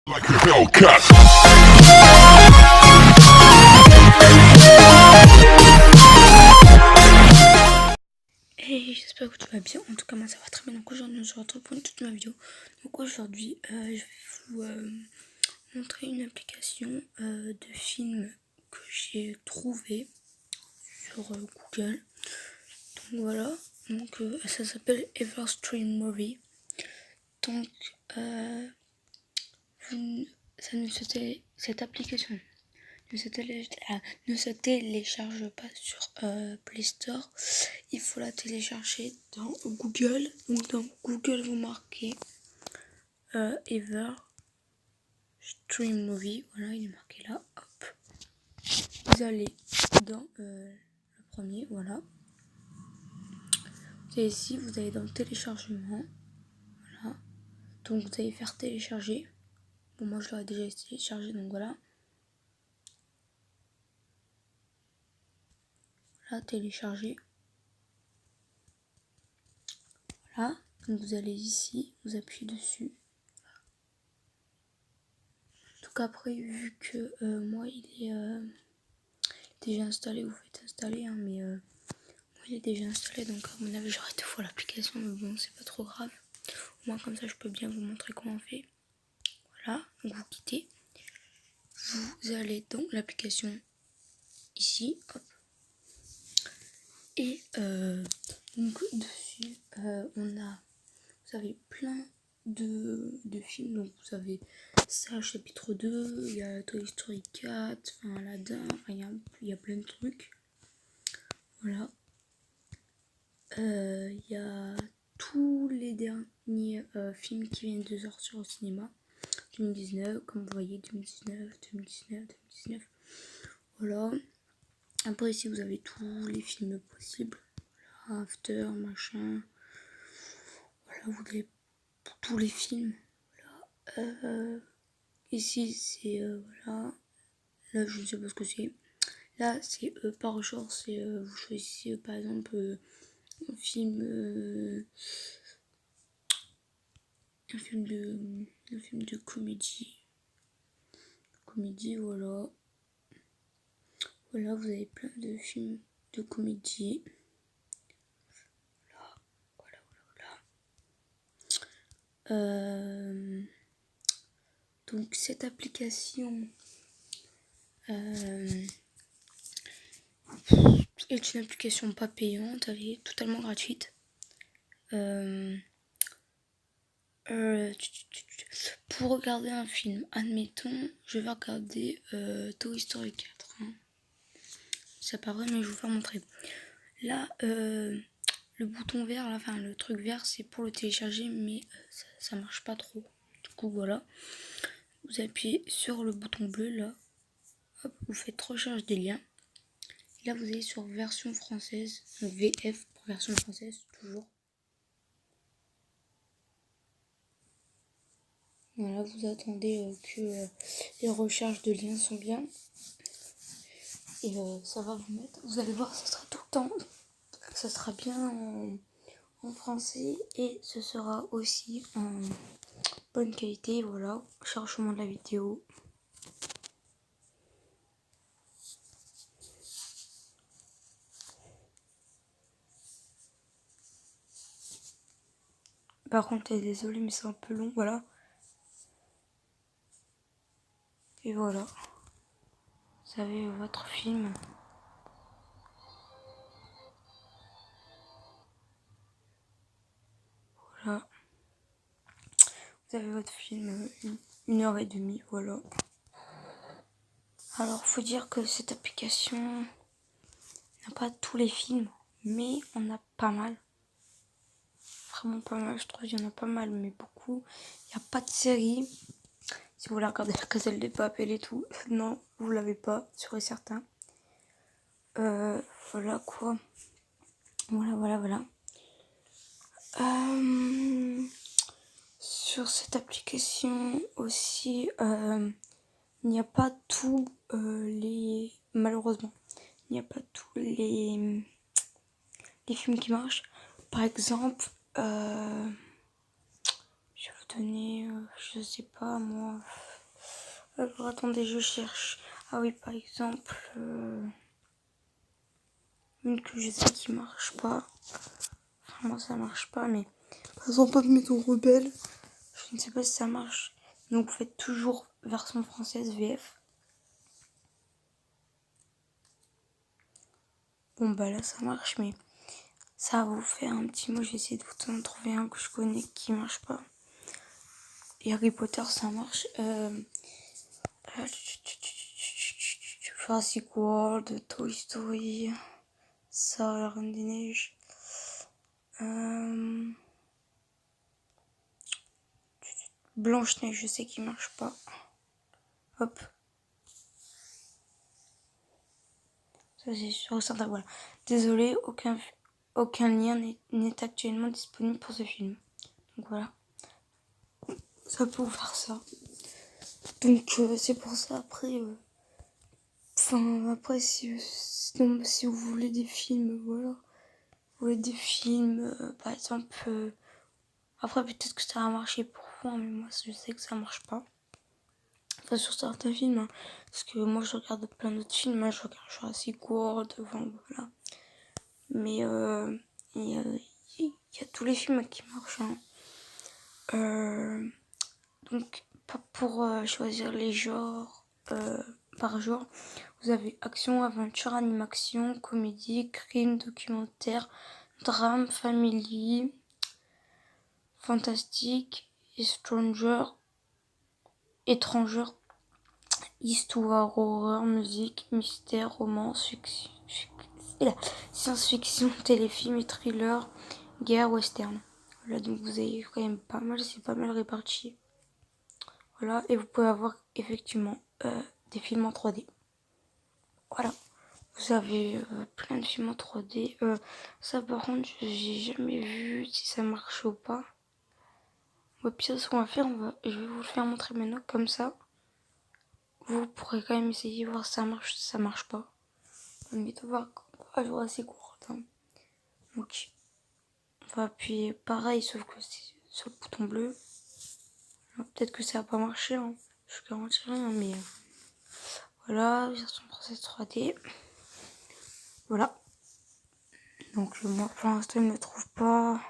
Like a Hellcat. Hey, j'espère que tu vas bien. En tout cas, moi ça va très bien. Donc aujourd'hui, on se retrouve pour une toute nouvelle vidéo. Donc aujourd'hui, je vais vous montrer une application de film que j'ai trouvé sur Google. Donc voilà. Donc ça s'appelle Everstream Movie. Donc cette application ne se télécharge pas sur Play Store. Il faut la télécharger dans Google. Donc dans Google, vous marquez Ever Stream Movie. Voilà, il est marqué là. Hop. Vous allez dans le premier. Voilà. Et ici, vous allez dans téléchargement. Voilà. Donc vous allez faire télécharger. Bon, moi je l'aurais déjà téléchargé, donc voilà. Voilà, télécharger. Voilà. Donc vous allez ici, vous appuyez dessus. Donc après, vu que moi il est déjà installé, vous faites installer, hein, mais moi il est déjà installé, donc à mon avis j'aurai deux fois l'application, mais bon, c'est pas trop grave. Au moins comme ça je peux bien vous montrer comment on fait. Voilà, donc vous quittez, vous allez dans l'application ici, hop. Et donc dessus vous avez plein de films. Donc vous avez ça, chapitre 2, il y a Toy Story 4, enfin Aladdin, enfin il y a plein de trucs. Voilà. Il y a tous les derniers films qui viennent de sortir au cinéma. 2019, comme vous voyez, 2019. Voilà. Après ici vous avez tous les films possibles. Voilà, After, machin. Voilà, vous avez tous les films. Voilà. Ici c'est voilà. Là je ne sais pas ce que c'est. Là c'est par genre, c'est vous choisissez par exemple un film un film de comédie. Voilà. Voilà, vous avez plein de films de comédie. Voilà. Donc cette application est une application pas payante, elle est totalement gratuite. Pour regarder un film, admettons, je vais regarder Toy Story 4. Hein. C'est pas vrai, mais je vais vous faire montrer. Là, le bouton vert, là, enfin le truc vert, c'est pour le télécharger, mais ça marche pas trop. Du coup, voilà. Vous appuyez sur le bouton bleu, là. Hop, vous faites recherche des liens. Et là, vous allez sur version française, VF pour version française, toujours. Voilà, vous attendez que les recherches de liens sont bien. Et ça va vous mettre, vous allez voir, ça sera tout le temps, ça sera bien en français et ce sera aussi en bonne qualité. Voilà, chargement de la vidéo. Par contre, désolé, mais c'est un peu long, voilà. Et voilà, vous avez votre film. Voilà, vous avez votre film, 1h30, voilà. Alors, faut dire que cette application n'a pas tous les films, mais on a pas mal. Vraiment pas mal, je trouve, il y en a pas mal, mais beaucoup. Il n'y a pas de série. Si vous voulez regarder la Caselle des Papel et tout, non, vous l'avez pas, sûr et certain. Voilà quoi. Voilà. Sur cette application aussi, il n'y a pas tous les... Malheureusement, il n'y a pas tous les films qui marchent. Par exemple, je vais vous donner, je sais pas moi... Alors attendez, je cherche. Ah oui, par exemple, une que je sais qui marche pas. Enfin, moi ça marche pas, mais par exemple, Maison Rebelle, je ne sais pas si ça marche. Donc vous faites toujours version française VF. Bon bah là ça marche, mais ça va vous faire un petit mot. Je vais essayer de vous en trouver un que je connais qui marche pas. Et Harry Potter ça marche. Jurassic World, Toy Story, ça, la Reine des Neiges. Blanche-Neige, je sais qu'il marche pas. Hop. Ça c'est sûr, certain, voilà. Désolé, aucun lien n'est actuellement disponible pour ce film. Donc voilà. Ça peut vous faire ça. Donc c'est pour ça après. Après si vous voulez des films, voilà. Vous voulez des films, par exemple. Après peut-être que ça va marcher pour vous, hein, mais moi je sais que ça marche pas. Enfin sur certains films, hein, parce que moi je regarde plein d'autres films, hein, je regarde Jurassic World, enfin voilà. Mais il y a tous les films qui marchent. Hein. Donc pour choisir les genres par genre, vous avez action, aventure, animation, comédie, crime, documentaire, drame, family, fantastique, étranger, histoire, horreur, musique, mystère, romance, science-fiction, téléfilm et thriller, guerre, western. Voilà, donc vous avez quand même pas mal, c'est pas mal réparti. Voilà, et vous pouvez avoir effectivement des films en 3D. Voilà, vous avez plein de films en 3D. Ça par contre, j'ai jamais vu si ça marche ou pas. Au pire, ce qu'on va faire, je vais vous le faire montrer maintenant, comme ça. Vous pourrez quand même essayer, voir si ça marche pas. Mais de voir, je vois assez court. Hein. Donc, on va appuyer pareil, sauf que c'est sur le bouton bleu. Peut-être que ça va pas marcher, hein. Je garantis rien, mais voilà, version process 3D. Voilà. Donc moi pour l'instant je ne le trouve pas. On va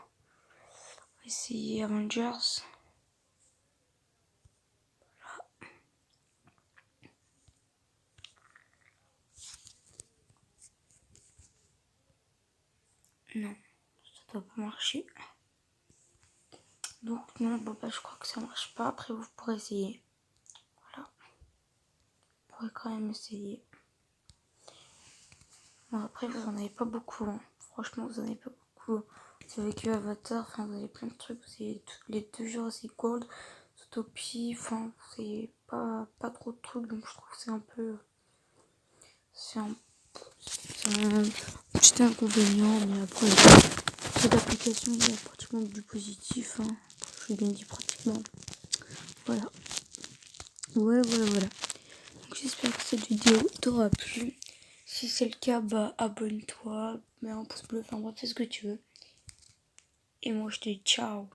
essayer Avengers. Non, ça doit pas marcher. Donc non, bah, je crois que ça marche pas. Après vous pourrez essayer. Voilà. Vous pourrez quand même essayer. Bon, après vous en avez pas beaucoup. Hein. Franchement vous en avez pas beaucoup. Vous avez que Avatar, enfin vous avez plein de trucs. Vous avez les deux Jurassic World, Zootopie, enfin vous avez pas trop de trucs. Donc je trouve que c'est un peu... C'est un petit inconvénient, mais après cette application il y a pratiquement du positif, hein. Je l'ai bien dit pratiquement. Voilà. Voilà. Donc j'espère que cette vidéo t'aura plu. Si c'est le cas, bah abonne-toi, mets un pouce bleu, enfin bref, fais ce que tu veux. Et moi je te dis ciao.